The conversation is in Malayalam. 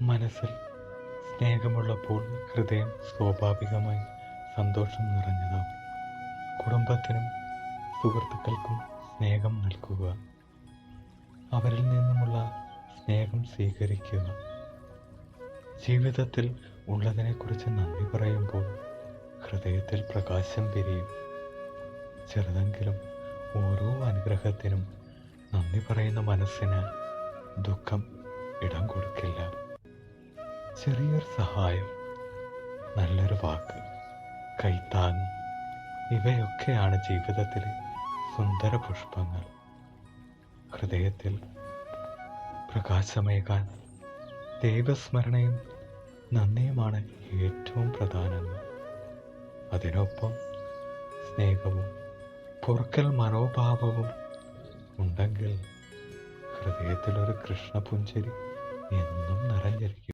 മനസ്സിൽ സ്നേഹമുള്ളപ്പോൾ ഹൃദയം സ്വാഭാവികമായി സന്തോഷം നിറഞ്ഞതാവും. കുടുംബത്തിനും സുഹൃത്തുക്കൾക്കും സ്നേഹം നൽകുക, അവരിൽ നിന്നുമുള്ള സ്നേഹം സ്വീകരിക്കുക. ജീവിതത്തിൽ ഉള്ളതിനെക്കുറിച്ച് നന്ദി പറയുമ്പോൾ ഹൃദയത്തിൽ പ്രകാശം വിരിയും. ചെറുതെങ്കിലും ഓരോ അനുഗ്രഹത്തിനും നന്ദി പറയുന്ന മനസ്സിന് ദുഃഖം ഇടം കൊടുക്കില്ല. ചെറിയൊരു സഹായം, നല്ലൊരു വാക്ക്, കൈത്താങ്, ഇവയൊക്കെയാണ് ജീവിതത്തിലെ സുന്ദര പുഷ്പങ്ങൾ. ഹൃദയത്തിൽ പ്രകാശമേകാൻ ദൈവസ്മരണയും നന്ദിയുമാണ് ഏറ്റവും പ്രധാനങ്ങൾ. അതിനൊപ്പം സ്നേഹവും പൊറുക്കൽ മനോഭാവവും ഉണ്ടെങ്കിൽ ഹൃദയത്തിലൊരു കൃഷ്ണപുഞ്ചിരി എന്നും നിറഞ്ഞിരിക്കും.